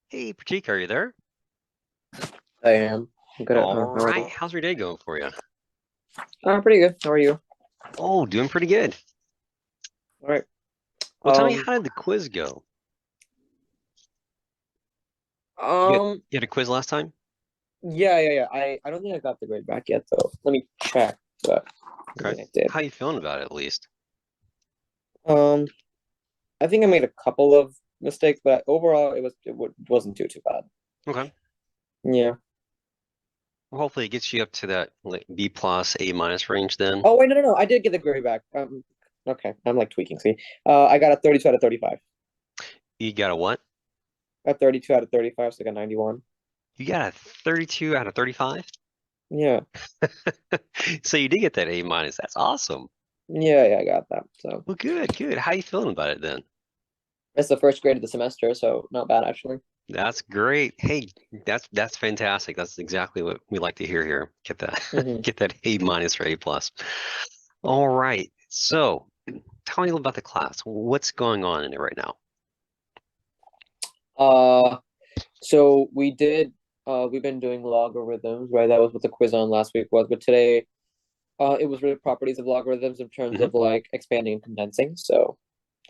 Hey, Pratik, are you there? I am. I'm good at All how are right, you? how's your day going for you? Pretty good. How are you? Oh, doing pretty good. All right. Well, tell me, Um, how did the quiz go? You had, um, you had a quiz last time? yeah. I don't think I got the grade back yet though. Let me check, but I Okay. think I did. How you feeling about it, at least? Um, I think I made a couple of mistakes, but overall wasn't too bad. Okay. Yeah. Well, hopefully it gets you up to that like B plus, A minus range then. Oh wait, no. I did get the grade back. Okay. I'm like tweaking. See, I got a 32 out of 35. You got a what? A 32 out of 35, so I got 91. You got a 32 out of 35? Yeah. So you did get that A minus. That's awesome. Yeah, I got that. So Well, good, good. How you feeling about it then? it's the first grade of the semester, so not bad actually. That's great. Hey, that's fantastic. That's exactly what we like to hear here. Get that hmm get that A minus or A plus. All right. So tell me a little about the class. What's going on in it right now? Uh, So we've been doing logarithms, right? That was what the quiz on last week was. But today, it was really properties of logarithms in terms Hmm. of like expanding and condensing. So,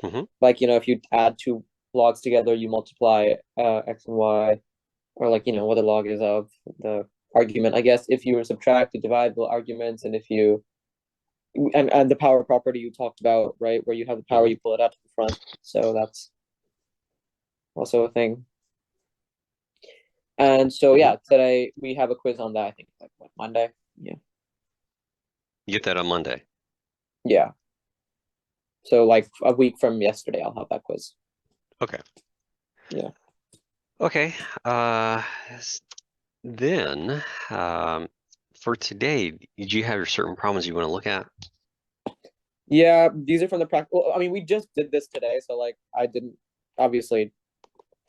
Hmm. like, if you add two logs together, you multiply x and y, or like, what the log is of the argument. I guess if you subtract, you divide the arguments, and if you and the power property you talked about, right, where you have the power, Hmm. you pull it out to the front. So that's also a thing. And so Hmm. yeah, today we have a quiz on that, I think like what, Monday. Yeah. You get that on Monday. Yeah. So like a week from yesterday, I'll have that quiz. Okay. Yeah. Okay. Uh, s- then um, for today, did you have certain problems you want to look at? Yeah, these are from the practice. Well, I mean, we just did this today, so like I didn't obviously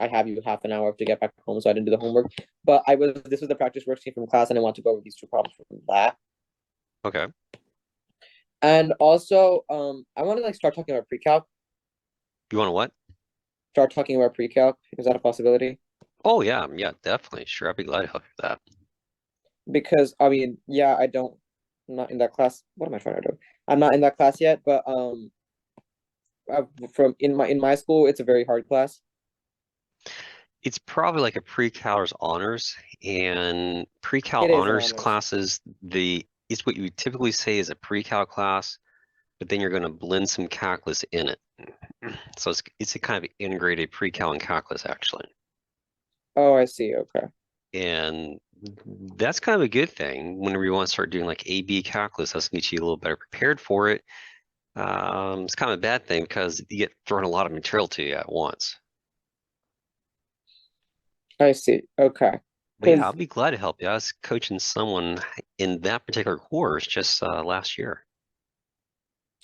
I have you half an hour to get back home, so I didn't do the homework. But this was the practice worksheet from class, and I want to go over these two problems from that. Okay. And also, I want to like start talking about pre-calc. You want to what? Start talking about pre-calc. Is that a possibility? Oh yeah, yeah, definitely. Sure, I'd be glad to help you with that. Because I mean, yeah, I'm not in that class. What am I trying to do? I'm not in that class yet, but from in my school, it's a very hard class. It's probably like a pre-cal honors, and pre-cal It is an honors honors. classes, it's what you would typically say is a pre-cal class, but then you're going to blend some calculus in it. So it's a kind of integrated pre-cal and calculus actually. Oh, I see. Okay. And that's kind of a good thing whenever you want to start doing like AB calculus. That's going to get you a little better prepared for it. It's kind of a bad thing because you get thrown a lot of material to you at once. I see. Okay. But yeah, I'll Because be glad to help you. I was coaching someone in that particular course just last year.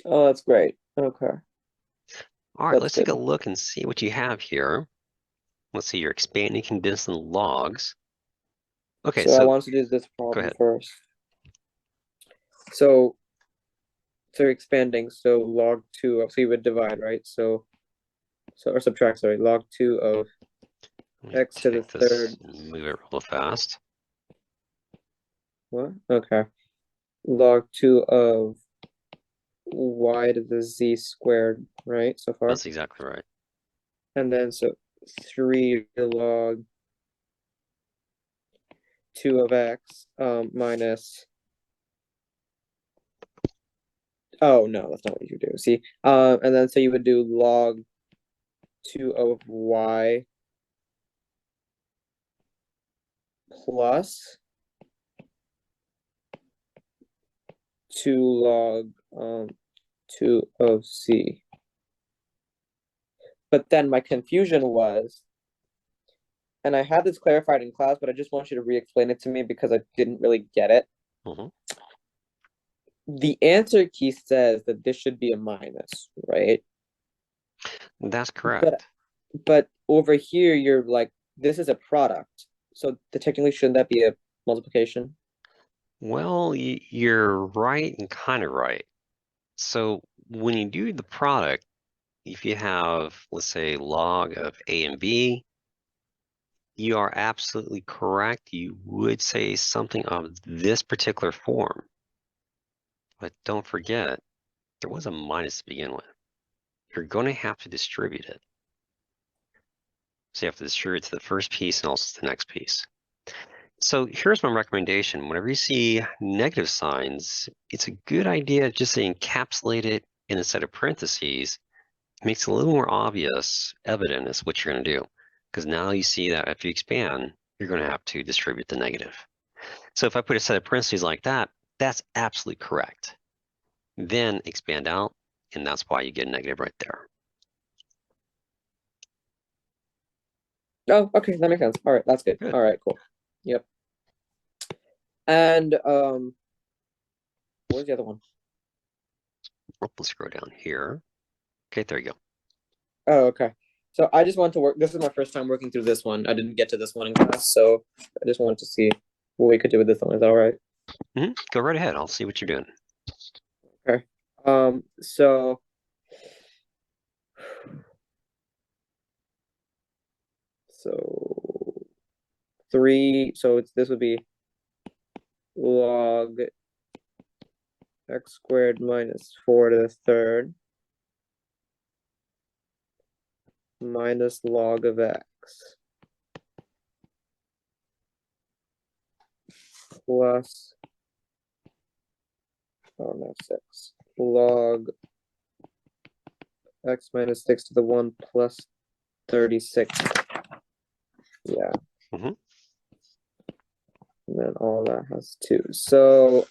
oh, that's great. Okay, All right, that's let's take a good. look and see what you have here. Let's see, you're expanding, condensing logs. Okay, So I so want to do this go problem ahead. first. So so expanding. So log two of, so you would divide, right? So or subtract. Sorry, log two of Let me x to the take this third. and move it real fast. What? Okay. Log two of y to the z squared, right? So far, That's exactly right. and then so three log two of x minus. Oh no, that's not what you do. See, and then so you would do log two of y plus two log two of z. But then my confusion was, and I had this clarified in class, but I just want you to re-explain it to me because I didn't really get it. Hmm. The answer key says that this should be a minus, right? That's But correct. but over here you're like this is a product. So technically shouldn't that be a multiplication? Well, you're right and kind of right. So when you do the product, if you have, let's say, log of A and B, You are absolutely correct. You would say something of this particular form. But don't forget, there was a minus to begin with. You're going to have to distribute it. So you have to distribute to the first piece and also to the next piece. So here's my recommendation. Whenever you see negative signs, it's a good idea just to encapsulate it in a set of parentheses. It makes it a little more obvious, evident as what you're going to do. Because now you see that if you expand, you're going to have to distribute the negative. So if I put a set of parentheses like that, that's absolutely correct. Then expand out, and that's why you get a negative right there. Oh, okay, that makes sense. All right, that's good. Good. All right, cool. Yep. And what was the other one? Oh, let's scroll down here. Okay, there you go. Oh, okay. So I just want to work. This is my first time working through this one. I didn't get to this one in class, so I just wanted to see what we could do with this one. Is that all right? Go right ahead. I'll see what you're doing. Okay. So three. So this would be log x squared minus 4 to the third minus log of x plus, oh no, 6 log x minus 6 to the 1 plus 36. Yeah. Mhm. And then all that has 2. So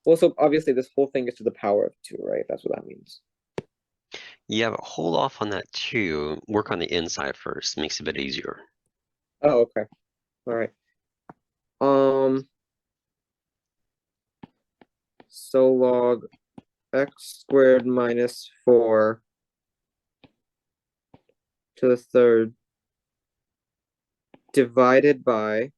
well, so obviously this whole thing is to the power of 2, right? That's what that means. Yeah, but hold off on that too. Work on the inside first. Makes it a bit easier. Oh, okay. All right. So log x squared minus 4 to the third divided by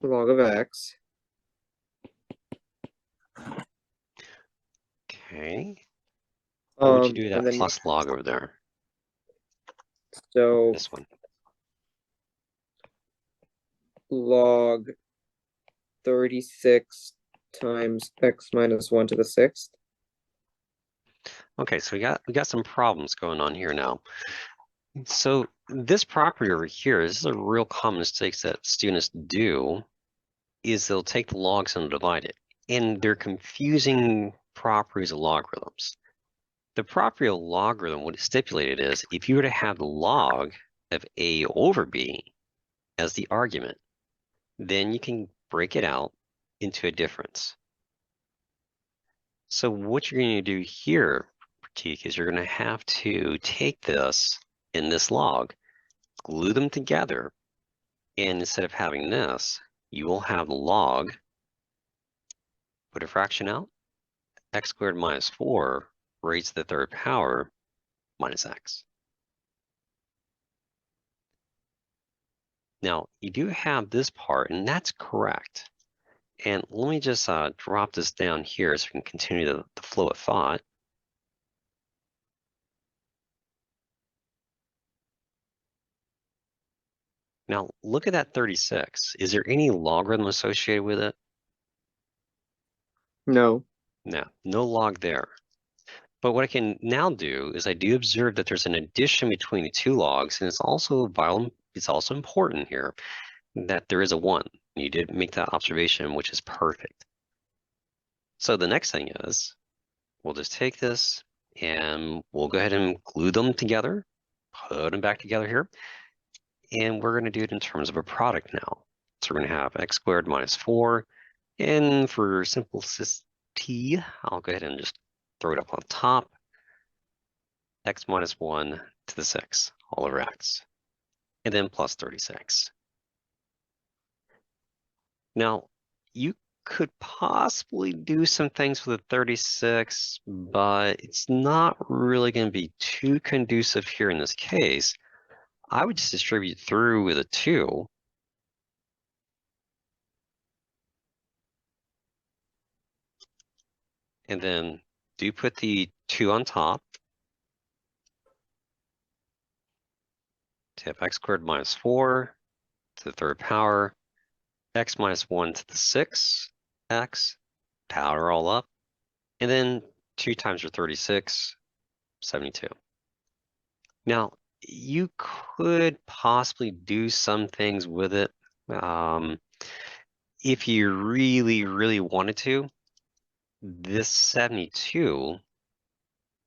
log of x. Okay. What would you do with And that then plus log over there? so This one. log 36 times x minus 1 to the 6th. Okay, so we got some problems going on here now. So this property over here, this is a real common mistake that students do, is they'll take the logs and divide it. And they're confusing properties of logarithms. The property of logarithm, what it's stipulated is, if you were to have the log of a over b as the argument, then you can break it out into a difference. So what you're going to do here, Pratik, is you're going to have to take this and this log, glue them together, and instead of having this, you will have the log, put a fraction out, x squared minus 4 raised to the third power minus x. Now, you do have this part, and that's correct. And let me just drop this down here so we can continue the flow of thought. Now, look at that 36. Is there any logarithm associated with it? No. No, no log there. But what I can now do is I do observe that there's an addition between the two logs, and it's also important here that there is a 1. You did make that observation, which is perfect. So the next thing is, we'll just take this and we'll go ahead and glue them together, put them back together here, and we're going to do it in terms of a product now. So we're going to have x squared minus 4, and for simplicity, I'll go ahead and just throw it up on top, x minus 1 to the 6 all over x, and then plus 36. Now, you could possibly do some things with a 36, but it's not really going to be too conducive here in this case. I would just distribute through with a 2. And then do put the 2 on top. To have x squared minus 4 to the third power, x minus 1 to the 6, x, power all up, and then 2 times your 36, 72. Now, you could possibly do some things with it. If you really, really wanted to, this 72,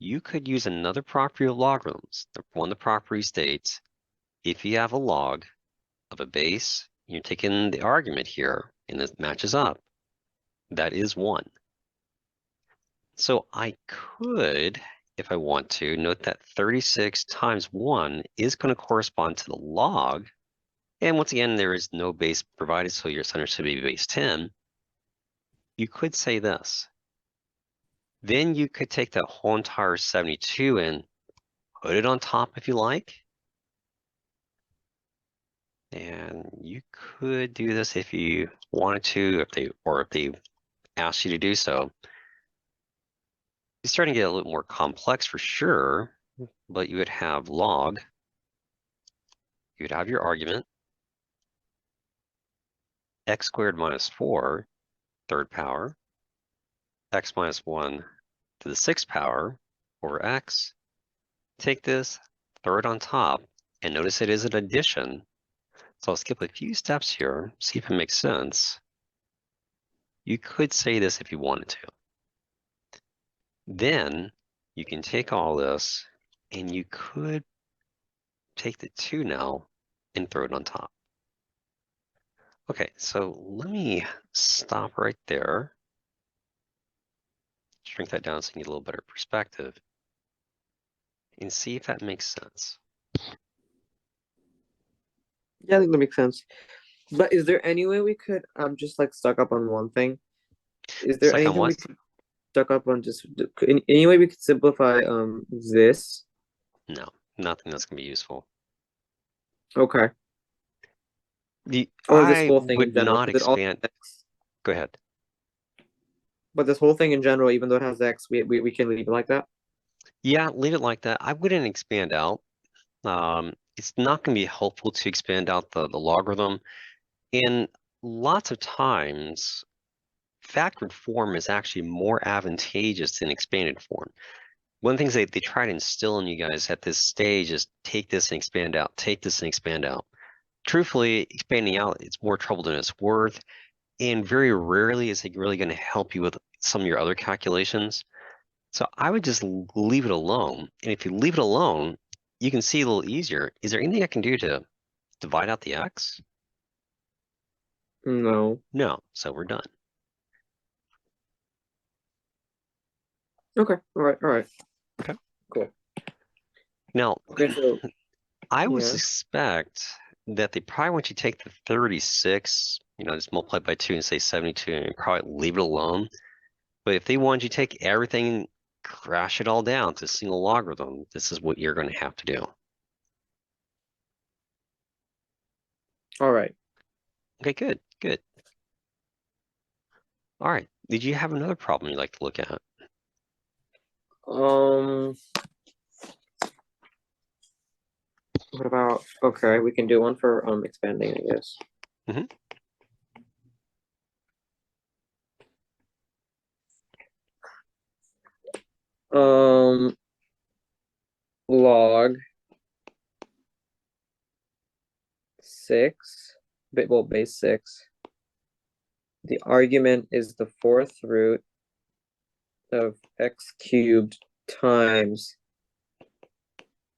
you could use another property of logarithms. One of the property states, if you have a log of a base, you're taking the argument here, and this matches up, that is 1. So I could, if I want to, note that 36 times 1 is going to correspond to the log. And once again, there is no base provided, so your center should be base 10. You could say this. Then you could take that whole entire 72 and put it on top if you like. And you could do this if you wanted to, if they asked you to do so. It's starting to get a little more complex for sure, but you would have log, you would have your argument, x squared minus 4, third power, x minus 1 to the 6th power over x. Take this, throw it on top, and notice it is an addition. So I'll skip a few steps here, see if it makes sense. You could say this if you wanted to. Then you can take all this and you could take the 2 now and throw it on top. Okay, so let me stop right there. Shrink that down so you get a little better perspective and see if that makes sense. Yeah, I think that makes sense. But is there any way we could just like stuck up on one thing? Is there Stuck on anything we what? could stuck up on just any way we could simplify this? No, nothing that's gonna be useful. Okay. Or this I whole thing in would general, not because it all expand. has X. Go ahead. But this whole thing in general, even though it has X, we can leave it like that? Yeah, leave it like that. I wouldn't expand out. It's not going to be helpful to expand out the logarithm. And lots of times, factored form is actually more advantageous than expanded form. One of the things they try to instill in you guys at this stage is take this and expand out, take this and expand out. Truthfully, expanding out, it's more trouble than it's worth. And very rarely is it really going to help you with some of your other calculations. So I would just leave it alone. And if you leave it alone, you can see a little easier. Is there anything I can do to divide out the x? No. No, so we're done. Okay. All right. All right. Okay. Cool. Now, Okay. So I would yeah. suspect that they probably want you to take the 36, just multiply by 2 and say 72 and probably leave it alone. But if they want you to take everything, crash it all down to a single logarithm, this is what you're going to have to do. All right. Okay, good, good. All right. Did you have another problem you'd like to look at? What about, okay, we can do one for expanding, I guess. Mm-hmm. Log 6, base 6. The argument is the 4th root of x cubed times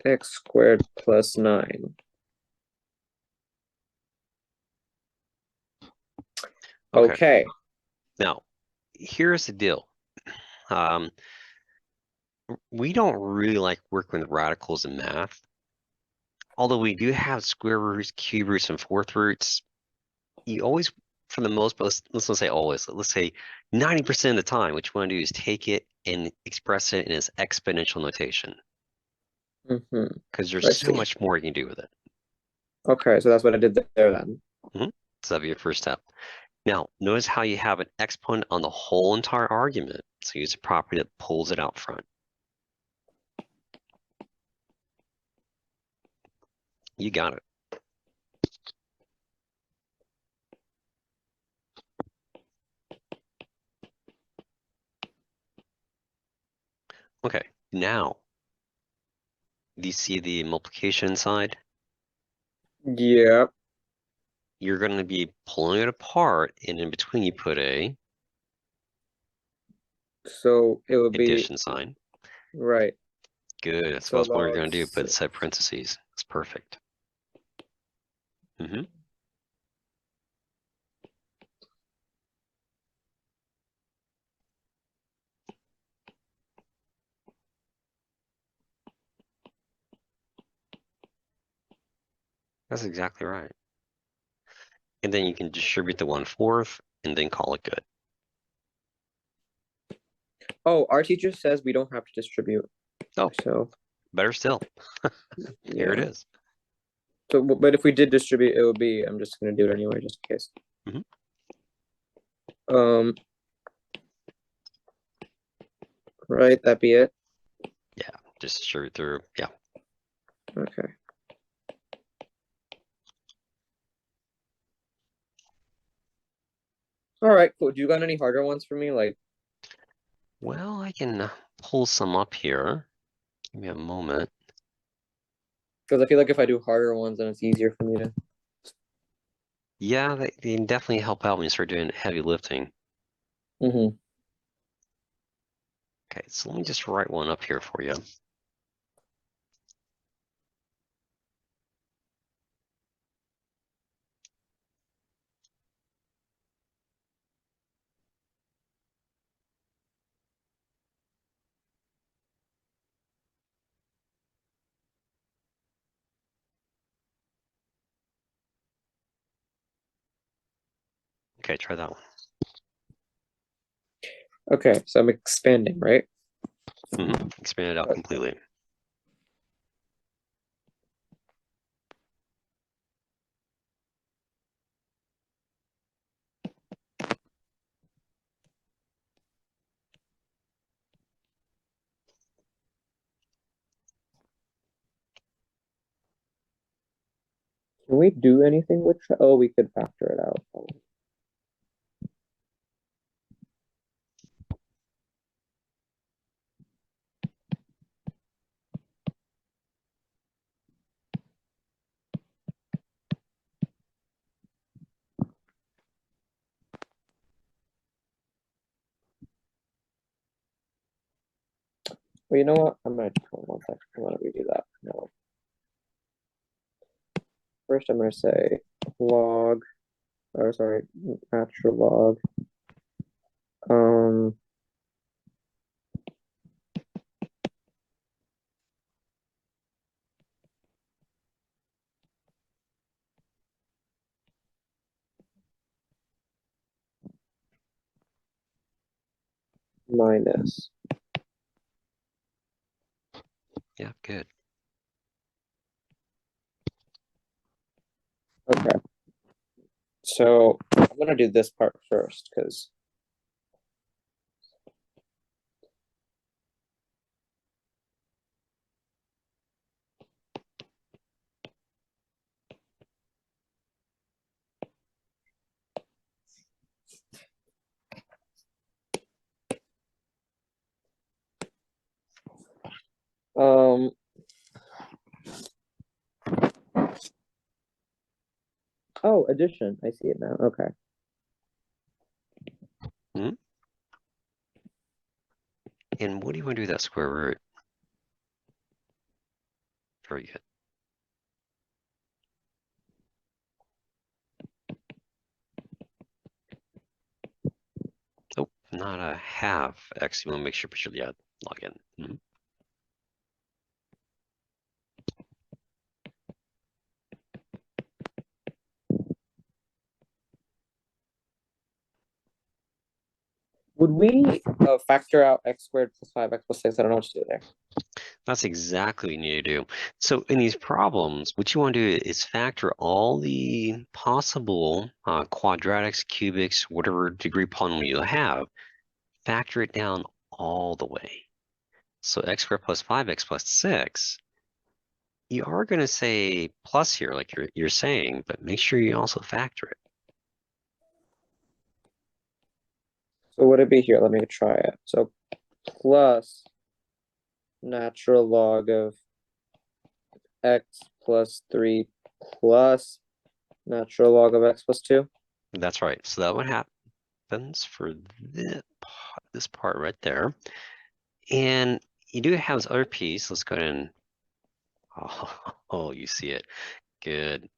x squared plus 9. Okay. Now, here's the deal. We don't really like working with radicals in math. Although we do have square roots, cube roots, and fourth roots, you always, for the most part, let's not say always, let's say 90% of the time, what you want to do is take it and express it in its exponential notation. Because there's so much more you can do with it. Okay, so that's what I did there then. So that'd be your first step. Now, notice how you have an exponent on the whole entire argument. So use a property that pulls it out front. You got it. Okay, now, do you see the multiplication side? Yeah. You're going to be pulling it apart, and in between you put a So it would be addition sign. right. Good, that's So what you're log going to do, put 6. set parentheses. That's perfect. That's exactly right. And then you can distribute the 1/4 and then call it good. Oh, our teacher says we don't have to distribute. Oh, so better still. Here it yeah. is. So, but if we did distribute, it would be. I'm just gonna do it anyway, just in case. Right, that'd be it. Yeah, just distribute through. Yeah. Okay. All right, cool. Do you got any harder ones for me? Like, Well, I can pull some up here. Give me a moment. because I feel like if I do harder ones, then it's easier for me to. Yeah, they can definitely help out when you start doing heavy lifting. Mm-hmm. Okay, so let me just write one up here for you. Okay, try that one. Okay, so I'm expanding, right? Expand it out completely. Can we do anything with? Oh, we could factor it out. Well, you know what? I'm gonna hold on one second. I'm gonna redo that. No. First, I'm gonna say log, or sorry, natural log. Um, minus. Yeah, good. Okay. So I'm gonna do this part first because um oh, addition. I see it now. Okay. And what do you want to do with that square root? Very good. Oh, not a half x. You want to make sure, yeah, log in. Would we factor out x squared plus 5x plus 6? I don't know what to do there. That's exactly what you need to do. So in these problems, what you want to do is factor all the possible quadratics, cubics, whatever degree polynomial you have, factor it down all the way. So x squared plus 5x plus 6, you are going to say plus here, like you're saying, but make sure you also factor it. So would it be here? Let me try it. So plus natural log of x plus 3 plus natural log of x plus 2. That's right. So that what happens for this part right there. And you do have this other piece. Let's go ahead and, oh, you see it. Good.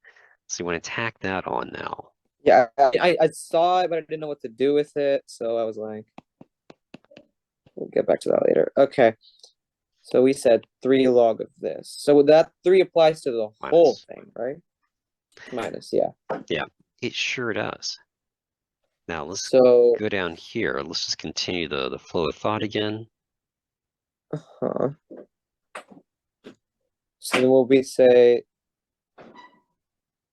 So you want to tack that on now. Yeah, I saw it, but I didn't know what to do with it. So I was like, we'll get back to that later. Okay. So we said 3 log of this. So that 3 applies to the whole Minus. thing, right? Minus, yeah. Yeah, it sure does. Now let's So, go down here. Let's just continue the flow of thought again. so then will we say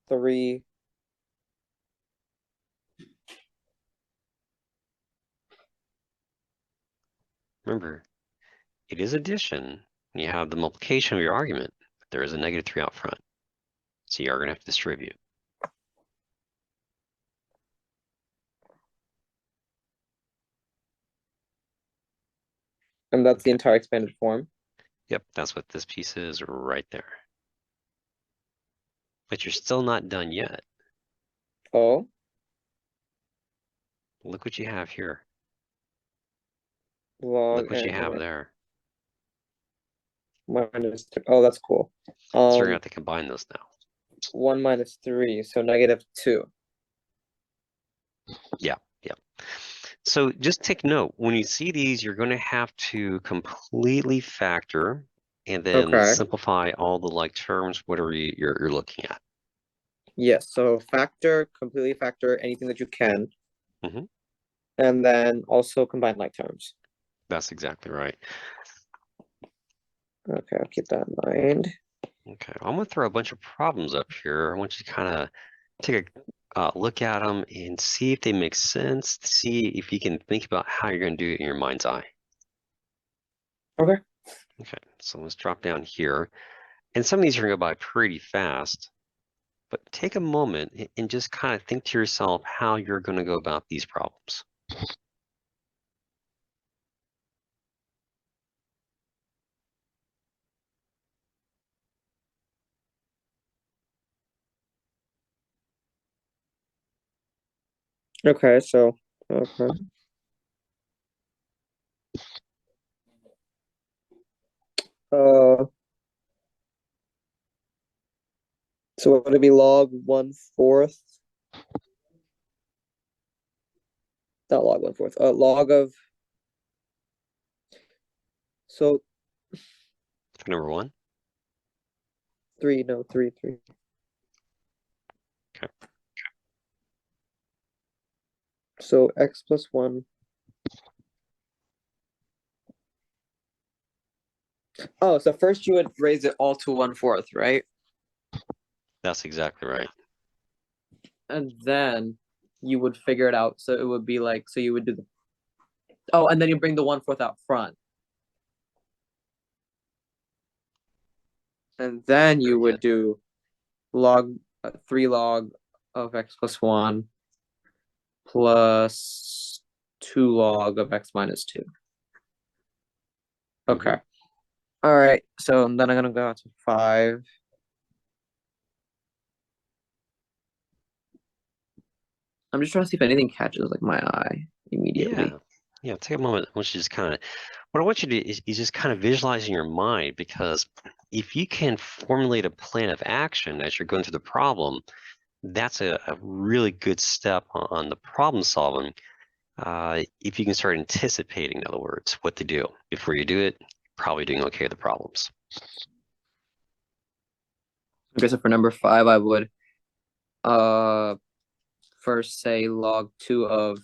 3 Remember, it is addition. You have the multiplication of your argument, but there is a negative 3 out front. So you are going to have to distribute. and that's the entire expanded form. Yep, that's what this piece is right there. But you're still not done yet. Oh, Look what you have here. log Look what you have there. minus 3. Oh, that's cool. So you're going to have to combine those now. 1 minus 3, so negative 2. Yeah. So just take note, when you see these, you're going to have to completely factor and then Okay. simplify all the like terms, whatever you're looking at. Yes, so factor, completely factor anything that you can. Mhm. And then also combine like terms. That's exactly right. Okay, I'll keep that in mind. Okay, I'm going to throw a bunch of problems up here. I want you to kind of take a look at them and see if they make sense. See if you can think about how you're going to do it in your mind's eye. Okay. Okay, so let's drop down here. And some of these are going to go by pretty fast, but take a moment and just kind of think to yourself how you're going to go about these problems. Okay, so okay. Uh so would it be log 1/4? Not log 1/4. Log of so Number one. 3, no, 3, 3. Okay. So x plus 1. Oh, so first you would raise it all to 1/4, right? That's exactly right. And then you would figure it out. So it would be like, so you would do the, oh, and then you bring the 1/4 out front. And then you would do log 3 log of x plus 1 plus 2 log of x minus 2. Okay. All right. So then I'm gonna go out to 5. I'm just trying to see if anything catches like my eye immediately. Yeah, take a moment. I want you to just kind of, what I want you to do is just kind of visualize in your mind, because if you can formulate a plan of action as you're going through the problem, that's a really good step on the problem solving. If you can start anticipating, in other words, what to do before you do it, probably doing okay with the problems. Okay, so for number 5, I would first say log 2 of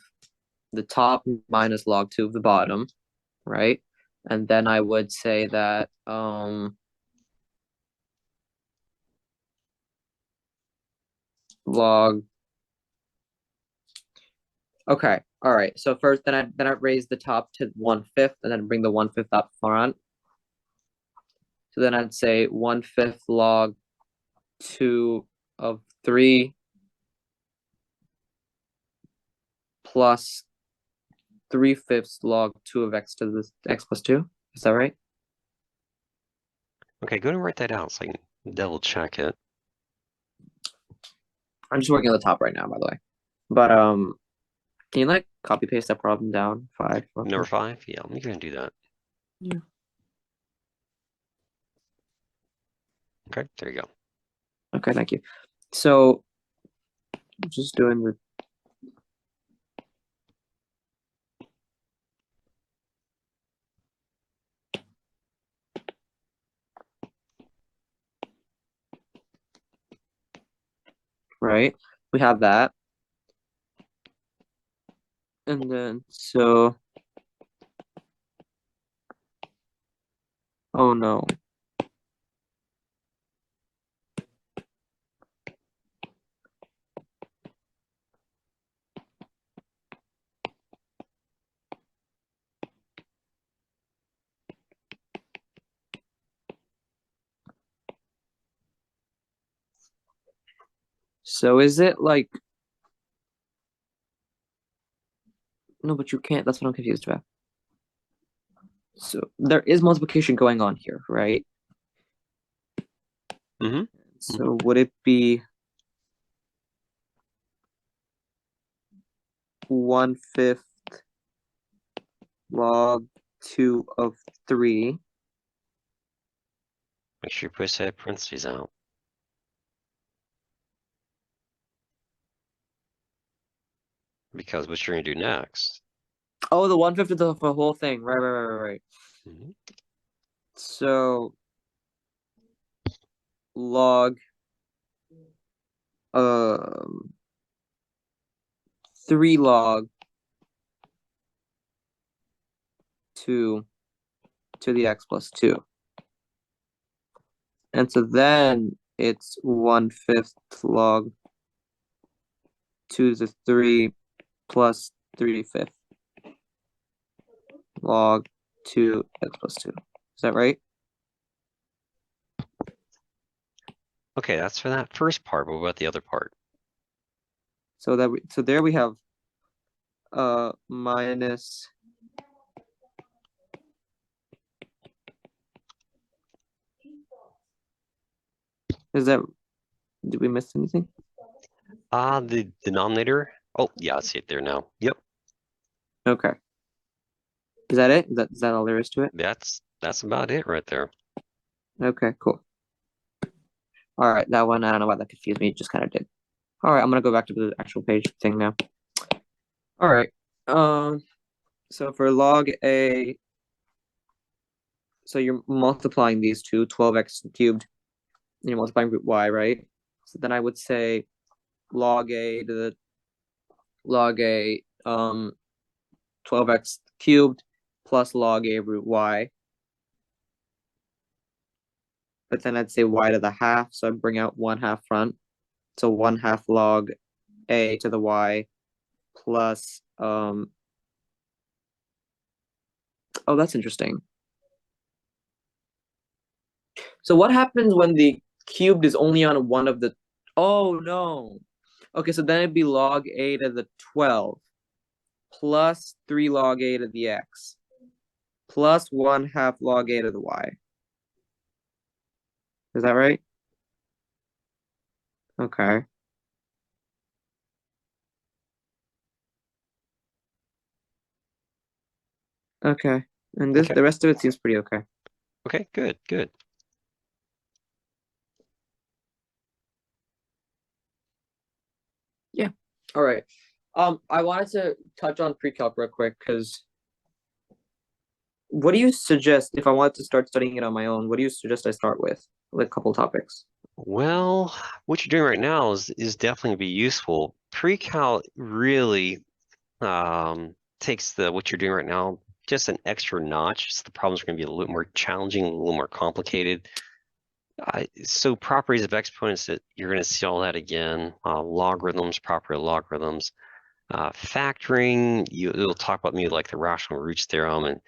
the top minus log 2 of the bottom, right? And then I would say that log. Okay, all right. So first, then I raise the top to 1/5, and then bring the 1/5 up front. So then I'd say 1/5 log 2 of 3 plus 3/5 log 2 of x to the x plus 2. Is that right? Okay, go and write that out so I can double check it. I'm just working on the top right now, by the way. But can you like copy paste that problem down 5? Number 5? Yeah, let me go and do that. Yeah. Okay, there you go. Okay, thank you. So just doing the right. We have that. And then so oh no. So is it like no, but you can't. That's what I'm confused about. So there is multiplication going on here, right? Mm-hmm. So would it be 1/5 log 2 of 3? Make sure you push that parentheses out. Because what you're going to do next. Oh, the 1/5 of the whole thing. Right. Mm-hmm. So log 3 log 2 to the x plus 2. And so then it's 1/5 log 2 to the 3 plus 3/5 log 2 x plus 2. Is that right? Okay, that's for that first part, but what about the other part? So there we have minus is that did we miss anything? The denominator. Oh, yeah, I see it there now. Yep, Okay. Is that it? Is that all there is to it? that's about it right there. Okay, cool. All right, that one, I don't know why that confused me. It just kind of did. All right, I'm gonna go back to the actual page thing now. All right. So for log a, so you're multiplying these two, 12x cubed, and you're multiplying root y, right? So then I would say log a to the log a 12x cubed plus log a root y. But then I'd say y to the half, so I'd bring out 1/2 front. So 1/2 log a to the y plus oh, that's interesting. So what happens when the cubed is only on one of the oh no. Okay, so then it'd be log a to the 12 plus 3 log a to the x plus 1/2 log a to the y. Is that right? Okay. Okay. And this Okay. the rest of it seems pretty okay. Okay, good. Yeah. All right. I wanted to touch on pre-calc real quick because what do you suggest if I wanted to start studying it on my own? What do you suggest I start with? Like a couple topics. Well, what you're doing right now is definitely going to be useful. Pre-cal really takes what you're doing right now just an extra notch. So the problems are going to be a little more challenging, a little more complicated. So properties of exponents, that you're going to see all that again. Logarithms, property of logarithms, factoring. It'll talk about maybe like the rational roots theorem, and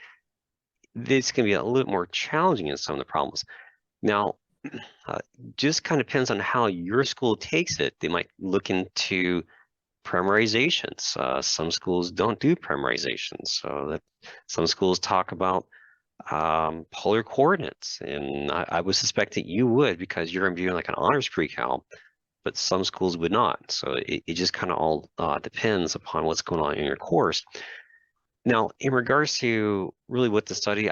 this can be a little more challenging in some of the problems. Now, just kind of depends on how your school takes it. They might look into primarizations. Some schools don't do primarizations, so that some schools talk about polar coordinates, and I would suspect that you would because you're going to be doing like an honors pre-cal, but some schools would not. So it just kind of all depends upon what's going on in your course. Now, in regards to really what to study,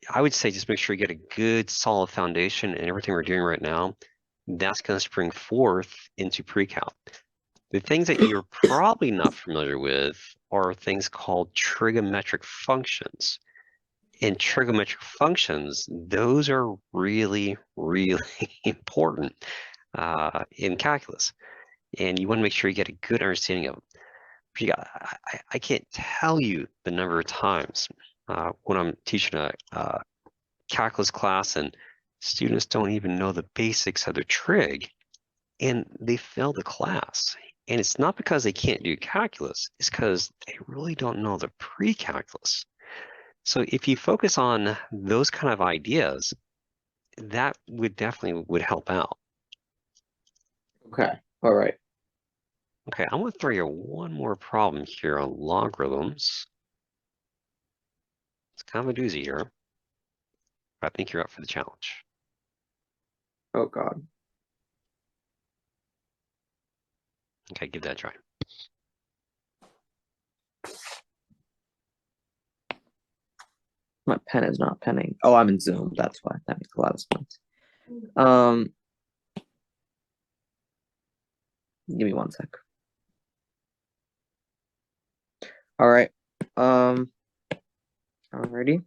I would say just make sure you get a good solid foundation, and everything we're doing right now, that's going to spring forth into pre-cal. The things that you're probably not familiar with are things called trigonometric functions. And trigonometric functions, those are really, really important in calculus. And you want to make sure you get a good understanding of them. But I can't tell you the number of times when I'm teaching a calculus class and students don't even know the basics of their trig and they fail the class. And it's not because they can't do calculus, it's because they really don't know the pre-calculus. So if you focus on those kind of ideas, that would definitely would help out. Okay. All right. Okay, I'm going to throw you one more problem here on logarithms. It's kind of a doozy here. I think you're up for the challenge. Oh God. Okay, give that a try. My pen is not penning. Oh, I'm in Zoom. That's why. That makes a lot of sense. Give me one sec. All right. Alrighty.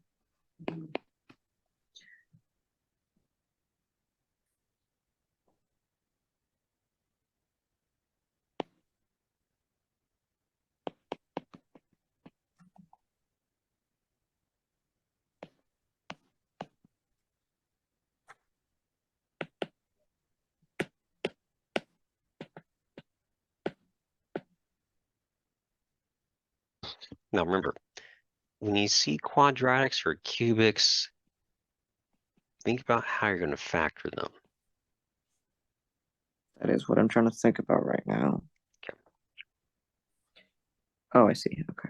Now remember, when you see quadratics or cubics, think about how you're going to factor them. That is what I'm trying to think about right now. Okay. Oh, I see. Okay.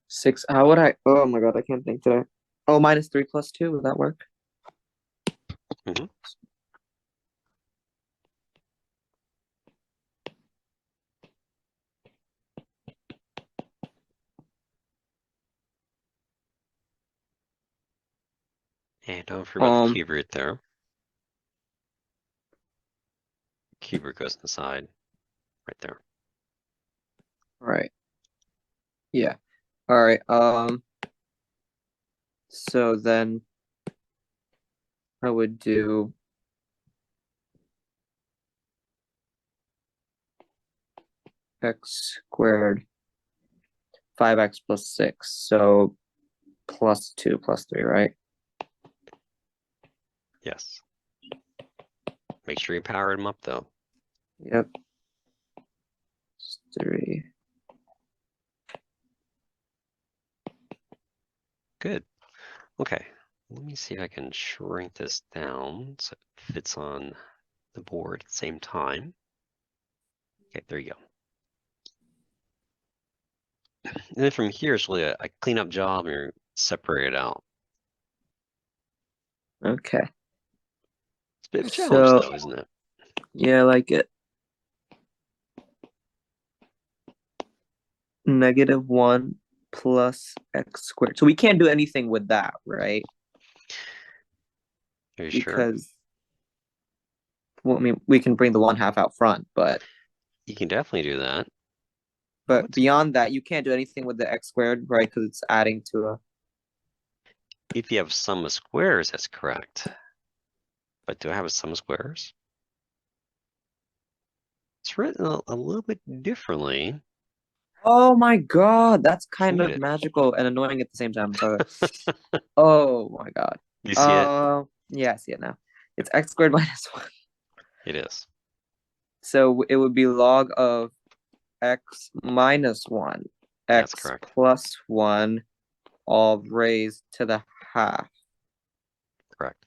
Six. How would I? Oh my God, I can't think today. Oh, -3 + 2. Would that work? Mm-hmm. And don't forget about the cube root there. Cube root goes inside, right there. Right. Yeah. All right. So then I would do x² 5x + 6. So +2 + 3, right? Yes. Make sure you power them up though. Yep. 3. Good. Okay. Let me see if I can shrink this down so it fits on the board at the same time. Okay, there you go. And then from here, it's really a cleanup job and you're separate it out. Okay. It's a bit of a challenge So though, isn't it? yeah, I like it. -1 + x². So we can't do anything with that, right? Are you sure? Because Well, I mean, we can bring the 1/2 out front, but You can definitely do that. beyond that, you can't do anything with the x squared, right? Because it's adding to a. If you have sum of squares, that's correct. But do I have a sum of squares? It's written a little bit differently. Oh my God, that's kind Look of at magical and annoying at the same time. Okay. Oh my God. it. You see it? Yeah, I see it now. It's x squared minus 1. It is. So it would be log of x minus 1, That's x correct. plus 1, all raised to the half. Correct.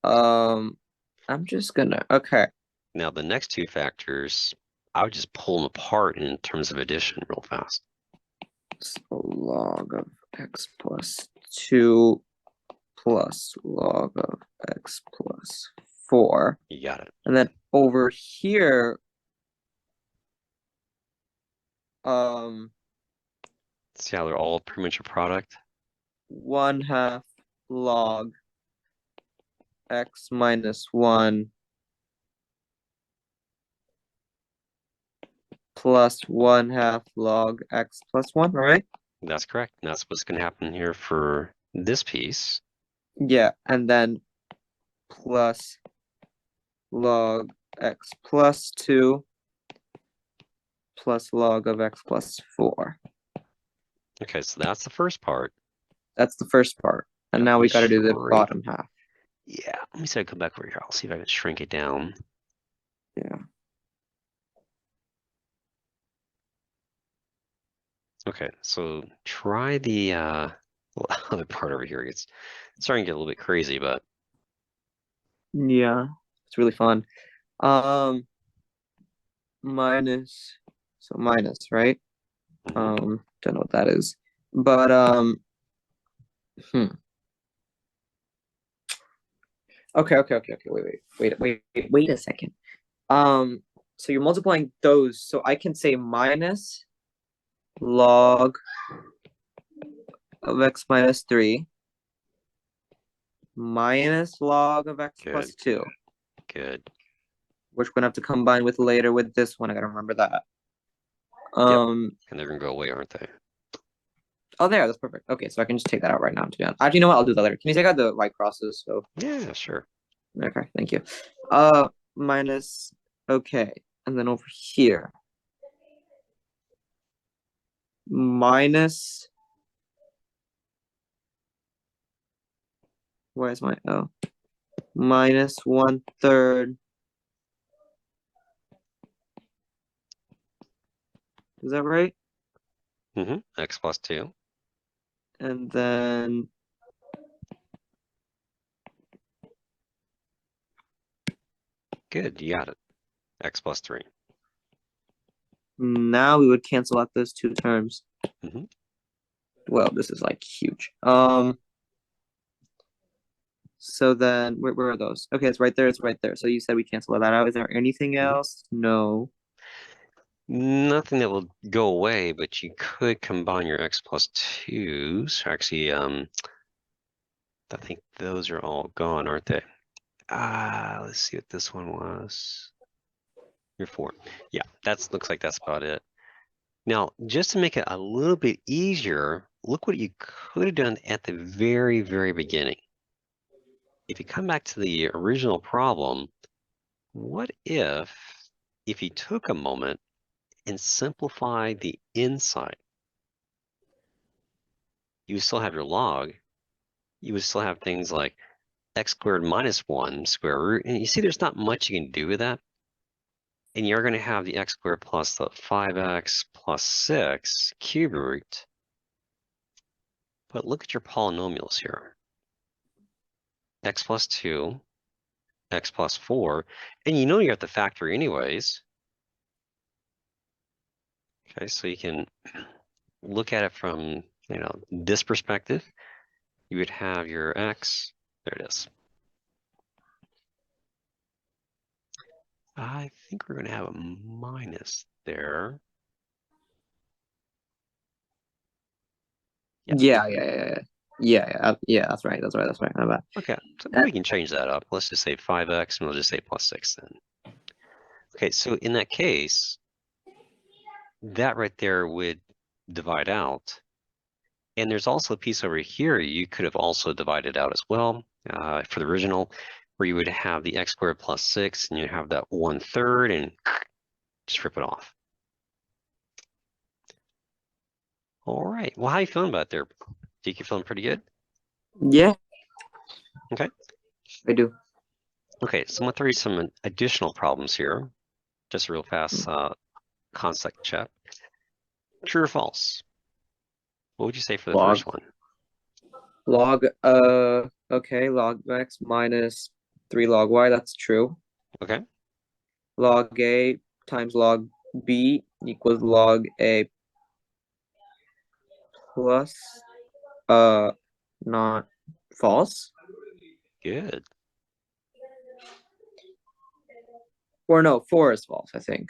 I'm just gonna, okay. Now the next two factors, I would just pull them apart in terms of addition real fast. So log of x plus 2 plus log of x plus 4. You got it. And then over here, See how they're all pretty much a product? 1/2 log x minus 1 plus 1/2 log x plus 1, right? That's correct. And that's what's going to happen here for this piece. Yeah, and then plus log x plus 2 plus log of x plus 4. Okay, so that's the first part. That's the first part. And now we got to do the bottom half. Yeah, let me see if I come back over here. I'll see if I can shrink it down. Yeah. Okay, so try the other part over here. It's starting to get a little bit crazy, but Yeah, it's really fun. Minus, so minus, right? Don't know what that is. But okay. Wait a second. So you're multiplying those, so I can say minus log of x minus 3 minus log of x plus 2. Good. Which we're gonna have to combine with later with this one. I gotta remember that. And they're gonna go away, aren't they? Oh, that's perfect. Okay, so I can just take that out right now, to be honest. Actually, you know what? I'll do that later. Can you take out the right crosses? So Yeah, sure. okay, thank you. Minus, okay, and then over here, minus, where's my, minus 1/3. Is that right? X plus 2. And then Good, you got it. X plus 3. now we would cancel out those two terms. Well, this is like huge. So then where are those? Okay, it's right there. It's right there. So you said we cancel that out. Is there anything else? No. Nothing that will go away, but you could combine your x plus 2s. Actually, I think those are all gone, aren't they? Let's see what this one was. Your 4. Yeah, looks like that's about it. Now, just to make it a little bit easier, look what you could have done at the very, very beginning. If you come back to the original problem, what if you took a moment and simplified the inside? You would still have your log. You would still have things like x squared minus 1 square root. And you see there's not much you can do with that. And you're going to have the x squared plus the 5x plus 6 cube root. But look at your polynomials here. X plus 2, x plus 4. And you know you have to factor anyways. Okay, so you can look at it from, this perspective. You would have your x. There it is. I think we're going to have a minus there. Yeah. Yeah, that's right. My bad. Okay, so Uh, we can change that up. Let's just say 5x, and we'll just say plus 6 then. Okay, so in that case, that right there would divide out. And there's also a piece over here you could have also divided out as well for the original, where you would have the x squared plus 6, and you have that 1/3, and just rip it off. All right, well, how you feeling about it there? Jake, you feeling pretty good? Yeah, Okay. I do. Okay, so I'm gonna throw you some additional problems here. Just a real fast concept check. True or false? What would you say for the Log first one? okay, log x minus 3 log y, that's true. Okay, Log a times log b equals log a plus not false. good. Or no, 4 is false, I think.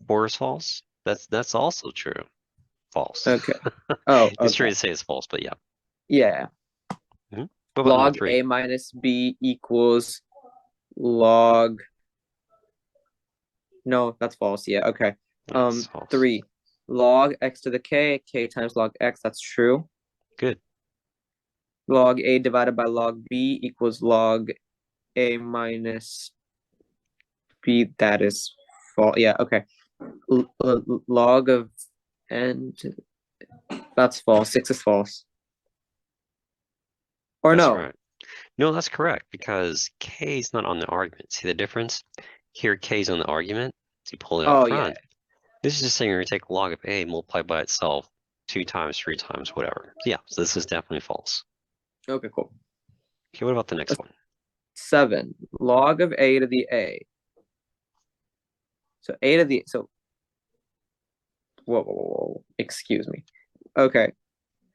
4 is false? That's also true. False. Okay. Oh, It's true okay. to say it's false, but yeah. Yeah. Mhm. What about number Log 3? a minus b equals log. No, that's false. Yeah, okay. That's false. 3. Log x to the k times log x, that's true. Good. Log a divided by log b equals log a minus b, that is false. Yeah, okay. Log of n, that's false. 6 is false. Or That's no. right. No, that's correct because k is not on the argument. See the difference? Here, k is on the argument. So you pull it out Oh, yeah. front. This is just saying you're going to take log of a, multiply by itself 2 times, 3 times, whatever. Yeah, so this is definitely false. Okay, cool. Okay, what about the next one? 7. Log of a to the a. So a to the, so, whoa. Excuse me. Okay.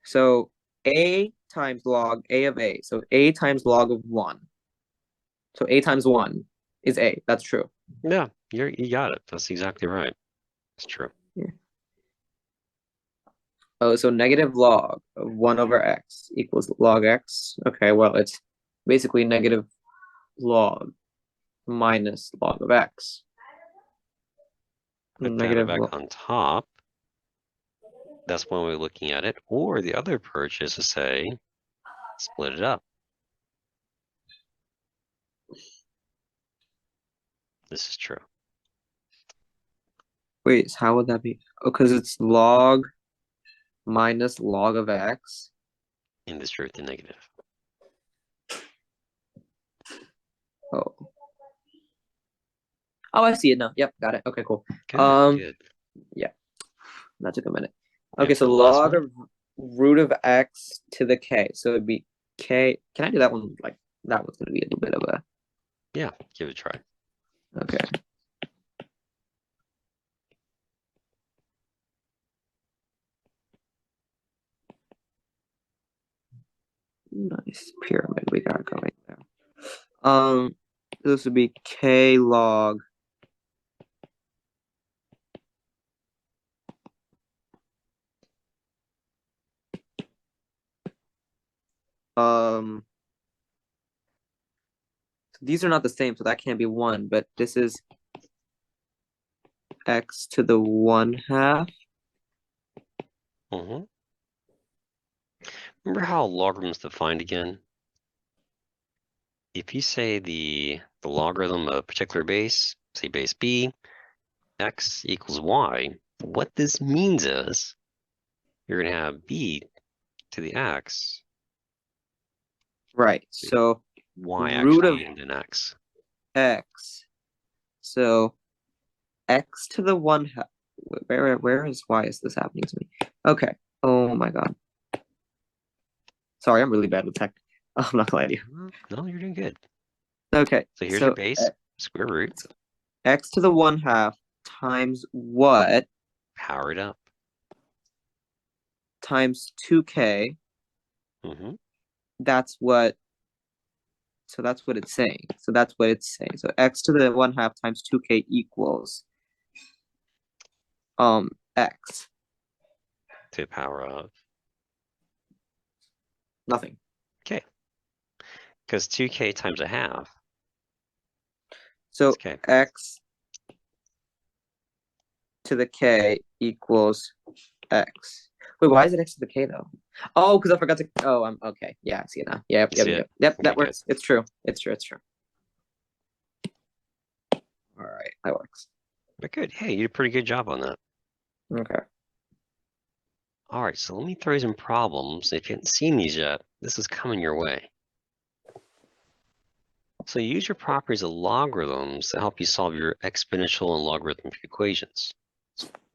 So a times log a of a. So a times log of 1. So a times 1 is a. That's true. Yeah, you got it. That's exactly right. It's true. Yeah. Oh, so negative log of 1 over x equals log x. Okay, well, it's basically negative log minus log of x. Put that Negative back log. on top. That's one way of looking at it. Or the other approach is to say, split it up. This is true. Wait, so how would that be? Oh, because it's log minus log of x. And this truth the negative. Oh. Oh, I see it now. Yep, got it. Okay, cool. Good. Yeah, that took a minute. Yeah, Okay, for so the last log one. of root of x to the k. So it'd be k. Can I do that one? Like, that one's gonna be a little bit of a. Yeah, give it a try. Okay. Nice pyramid we got going there. This would be k log. These are not the same, so that can't be 1, but this is x to the 1/2. Mm-hmm. Remember how logarithms defined again? If you say the logarithm of a particular base, say base b, x equals y, what this means is you're going to have b to the x, Right. So y root of actually, and then x. x. So x to the 1/2. Why is this happening to me? Okay. Oh my God. Sorry, I'm really bad with tech. I'm not gonna lie to you. No, you're doing good. Okay. So here's your base, square root. X to the 1/2 times what? Power it up. Times 2k. Mm-hmm. That's what. So that's what it's saying. So that's what it's saying. So x to the 1/2 times 2k equals x. To the power of. Nothing. Okay. Because 2k times a half So is k. x to the k equals x. Wait, why is it x to the k though? Oh, because I forgot to. Oh, I'm okay. Yeah, I see it now. Yep, You see yep, it? yep. Okay, That good. works. It's true. It's true. It's true. All right, that works. But good. Hey, you did a pretty good job on that. Okay. All right, so let me throw you some problems. If you haven't seen these yet, this is coming your way. So use your properties of logarithms to help you solve your exponential and logarithmic equations.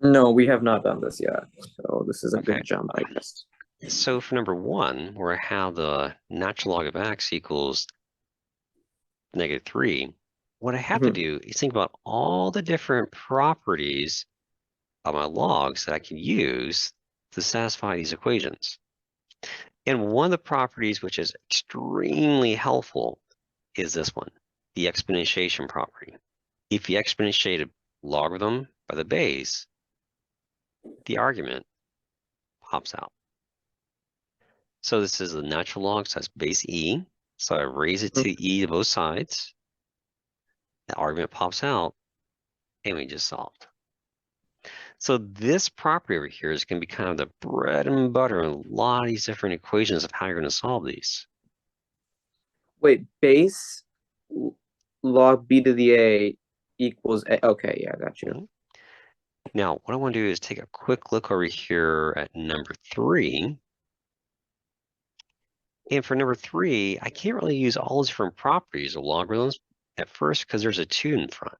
No, we have not done this yet. So this is a Okay. big jump, I guess. So for number one, where I have the natural log of x equals -3, what I have to Mhm. do is think about all the different properties of my logs that I can use to satisfy these equations. And one of the properties which is extremely helpful is this one, the exponentiation property. If you exponentiate a logarithm by the base, the argument pops out. So this is a natural log, so that's base e. So I raise it to e to both sides. The argument pops out, and we just solved. So this property over here is going to be kind of the bread and butter in a lot of these different equations of how you're going to solve these. Wait, base log b to the a equals a. Okay, yeah, I got you. Mhm. Now, what I want to do is take a quick look over here at number 3. And for number 3, I can't really use all those different properties of logarithms at first because there's a 2 in front.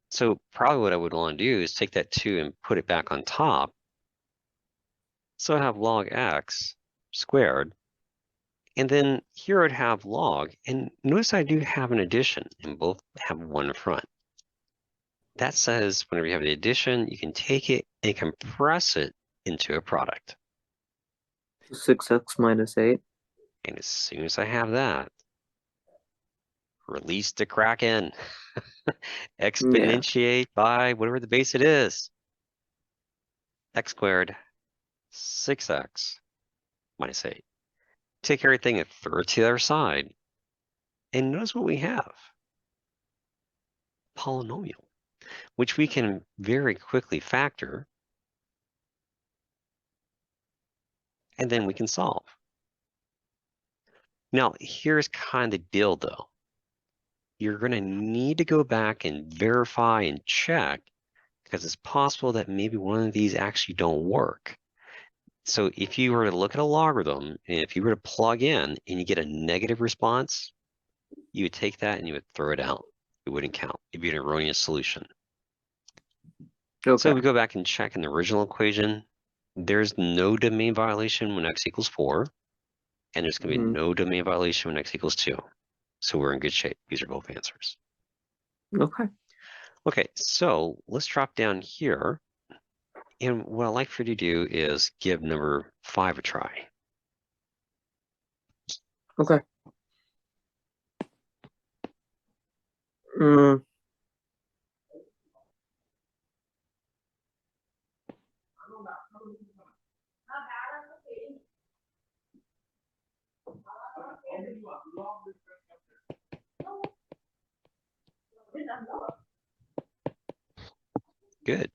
So probably what I would want to do is take that 2 and put it back on top. So I have log x squared. And then here I'd have log. And notice I do have an addition, and both have 1 in front. That says whenever you have the addition, you can take it and compress it into a product. 6x minus 8. And as soon as I have that, release the Kraken. Yeah. Exponentiate by whatever the base it is. X squared, 6x minus 8. Take everything and throw it to the other side. And notice what we have. Polynomial, which we can very quickly factor. And then we can solve. Now, here's kind of the deal though. You're going to need to go back and verify and check because it's possible that maybe one of these actually don't work. So if you were to look at a logarithm, and if you were to plug in and you get a negative response, you would take that and you would throw it out. It wouldn't count. It'd be an erroneous solution. Okay. So we go back and check in the original equation. There's no domain violation when x equals 4, and there's going to be no domain violation when x equals 2. So we're in good shape. These are both answers. Okay. Okay, so let's drop down here. And what I'd like for you to do is give number 5 a try. Okay. Mm. Good.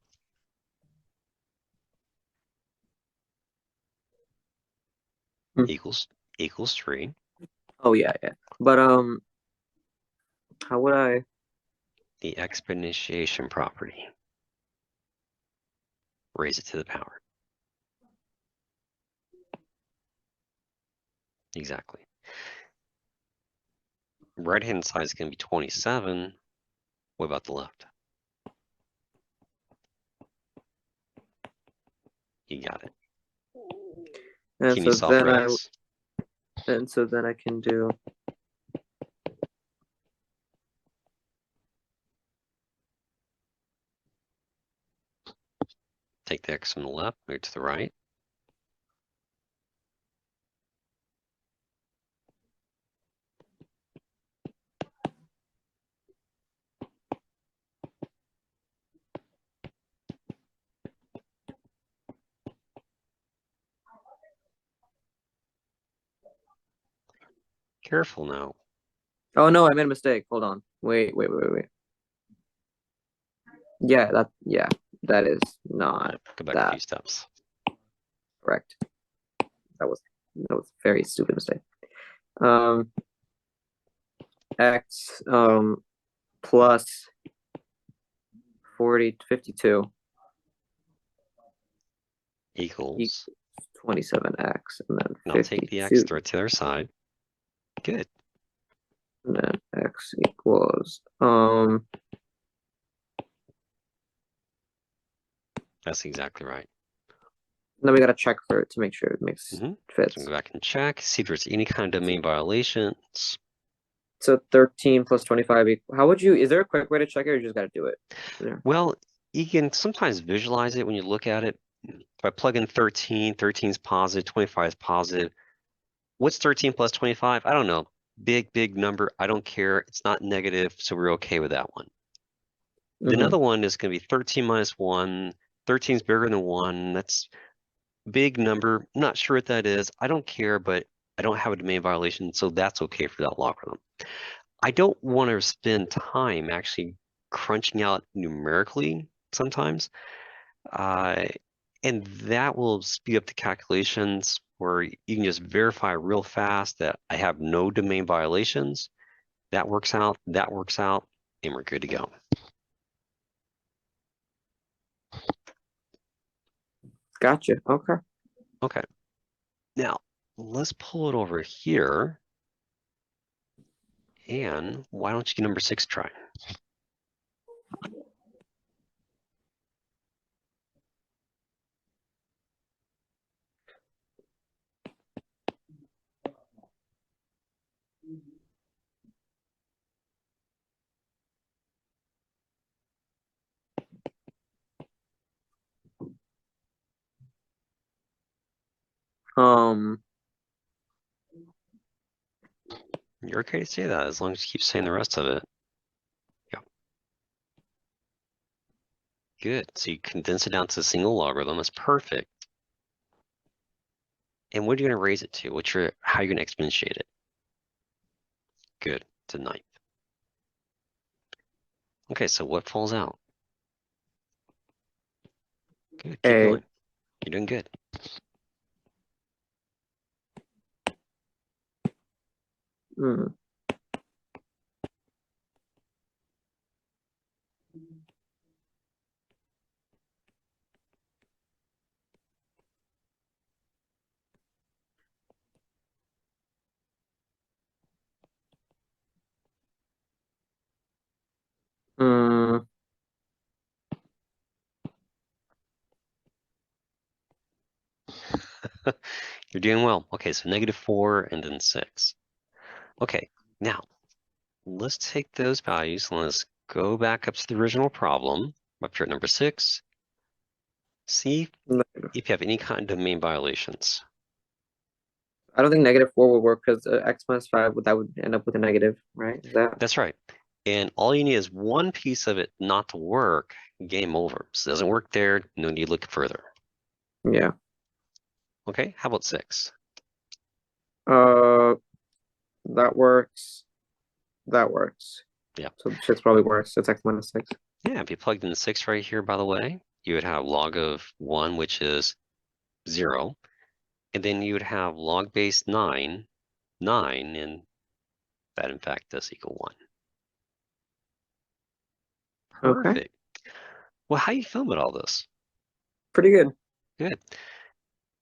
Hmm. Equals 3. Oh yeah, yeah. But how would I? The exponentiation property. Raise it to the power. Exactly. Right-hand side is going to be 27. What about the left? You got it. And Can you so solve then for x? I can do. Take the x from the left, move it to the right. Careful now. Oh no, I made a mistake. Hold on. Wait. Yeah, that is not Go back a few that steps. correct. That was a very stupid mistake. Um, X plus 52 Equals. 27x, and then And I'll take the x, 52, throw it to the other side. Good. and then x equals That's exactly right. then we gotta check for it to make sure it makes fits. So go back and check, see if there's any kind of domain violations. So 13 plus 25 how would you, is there a quick way to check it, or you just gotta do it? Well, you can sometimes visualize it when you look at it. If I plug in 13, 13 is positive, 25 is positive. What's 13 plus 25? I don't know. Big number. I don't care. It's not negative, so we're okay with that one. The another one is going to be 13 minus 1. 13 is bigger than 1. That's big number. I'm not sure what that is. I don't care, but I don't have a domain violation, so that's okay for that logarithm. I don't want to spend time actually crunching out numerically sometimes. And that will speed up the calculations where you can just verify real fast that I have no domain violations. That works out, and we're good to go. Gotcha. Okay. Okay. Now, let's pull it over here. And why don't you get number 6 try? You're okay to say that as long as you keep saying the rest of it. Yep. Good. So you condense it down to a single logarithm. That's perfect. And what are you going to raise it to? How are you going to exponentiate it? Good. To 9th. Okay, so what falls out? Good. Keep going. You're doing good. You're doing well. Okay, so -4 and then 6. Okay, now let's take those values and let's go back up to the original problem, up here at number 6. See if you have any kind of domain violations. I don't think -4 would work because x minus 5 that would end up with a negative, right? That's right. And all you need is one piece of it not to work, game over. So it doesn't work there, no need to look further. Yeah. Okay, how about 6? That works. That works. Yeah. So 6 probably works. It's x minus 6. Yeah, if you plugged in 6 right here, by the way, you would have log of 1, which is 0. And then you would have log base 9, and that in fact does equal 1. Perfect. Okay. Well, how you feel about all this? Pretty good. Good.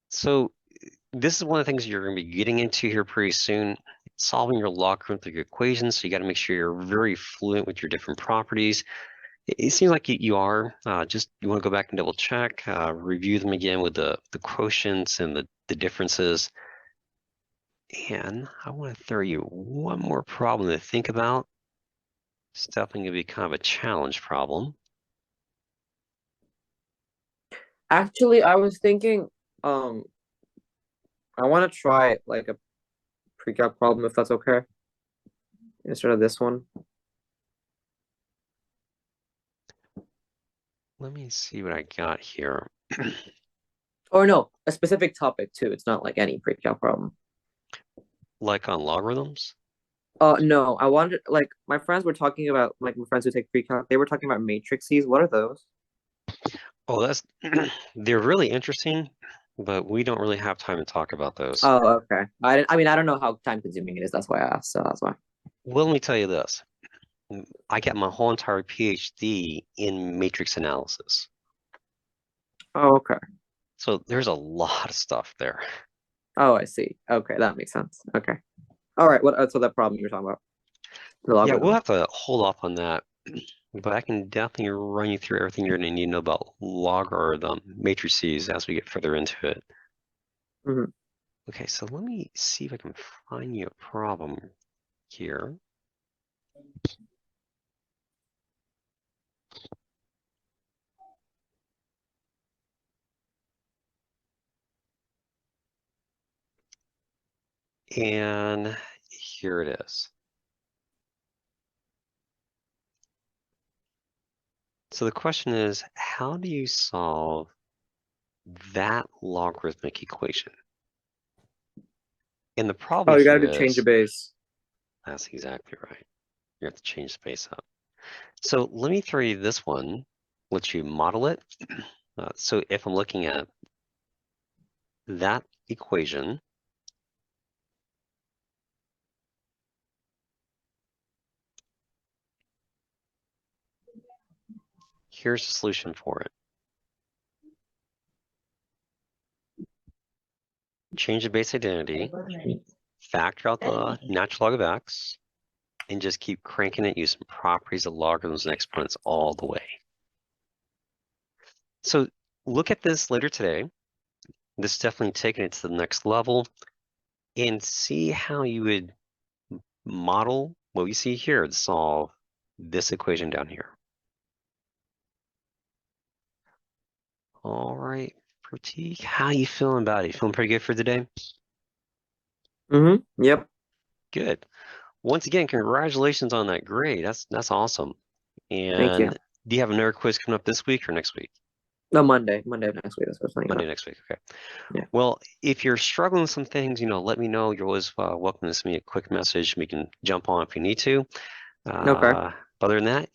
So this is one of the things you're going to be getting into here pretty soon. Solving your logarithmic equations. So you got to make sure you're very fluent with your different properties. It seems like you are. Just you want to go back and double check, review them again with the quotients and the differences. And I want to throw you one more problem to think about. It's definitely going to be kind of a challenge problem. Actually, I was thinking, I want to try like a pre-calc problem if that's okay, instead of this one. Let me see what I got here. Or no, a specific topic too. It's not like any pre-calc problem. Like on logarithms? No, I wanted like my friends were talking about like my friends who take pre-calc, they were talking about matrices. What are those? Oh, that's they're really interesting, but we don't really have time to talk about those. Oh, okay. I mean, I don't know how time consuming it is. That's why I asked. So that's why. Well, let me tell you this. I got my whole entire PhD in matrix analysis. Oh, okay. So there's a lot of stuff there. Oh, I see. Okay, that makes sense. Okay. All right. So that problem you're talking about, the Yeah, we'll logarithm. have to hold off on that, but I can definitely run you through everything you're going to need to know about logarithm matrices as we get further into it. Hmm. Okay, so let me see if I can find you a problem here. And here it is. So the question is, how do you solve that logarithmic equation? And the Oh, problem you gotta here do change of is, base. that's exactly right. You have to change space up. So let me throw you this one, let you model it. So if I'm looking at that equation, here's the solution for it. Change the base identity, factor out the natural log of x, and just keep cranking it using properties of logarithms and exponents all the way. So look at this later today. This is definitely taking it to the next level, and see how you would model what we see here to solve this equation down here. All right, Pratik, how you feeling about it? You feeling pretty good for today? Mm-hmm. Yep. Good. Once again, congratulations on that grade. That's awesome. Thank And you. do you have another quiz coming up this week or next week? No, Monday. Monday of next week. That's what I was thinking Monday about. next week. Okay. Yeah. Well, if you're struggling with some things, let me know. You're always welcome to send me a quick message. We can jump on if you need to. Okay. Other than that,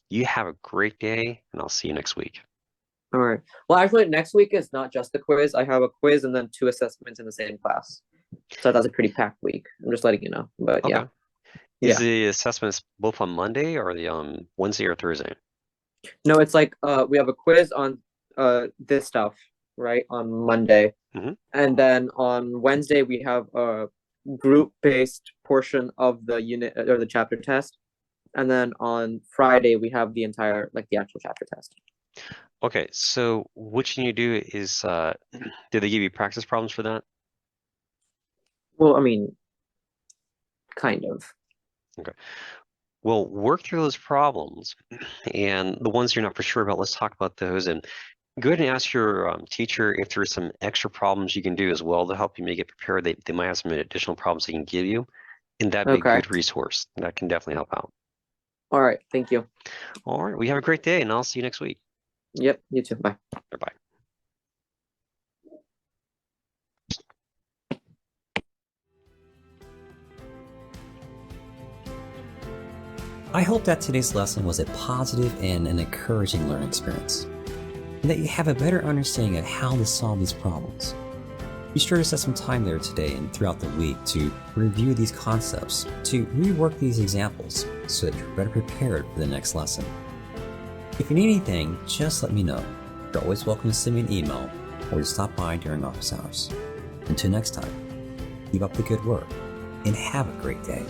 you have a great day, and I'll see you next week. All right. Well, actually, next week is not just the quiz. I have a quiz and then two assessments in the same class. So that's a pretty packed week. I'm just letting you know. But yeah. Okay. Is Yeah. the assessments both on Monday or the Wednesday or Thursday? No, it's like we have a quiz on this stuff, right, on Monday. Hmm. And then on Wednesday we have a group-based portion of the unit or the chapter test. And then on Friday we have the entire like the actual chapter test. Okay, so what you need to do is, did they give you practice problems for that? Well, I mean, kind of. Okay. Well, work through those problems, and the ones you're not for sure about, let's talk about those. And go ahead and ask your teacher if there's some extra problems you can do as well to help you make it prepared. They might have some additional problems they can give you, and that'd be a Okay. good resource. That can definitely help out. All right. Thank you. All right, we have a great day, and I'll see you next week. Yep. You too. Bye. Bye-bye. I hope that today's lesson was a positive and an encouraging learning experience, and that you have a better understanding of how to solve these problems. Be sure to set some time there today and throughout the week to review these concepts, to rework these examples so that you're better prepared for the next lesson. If you need anything, just let me know. You're always welcome to send me an email or to stop by during office hours. Until next time, keep up the good work and have a great day.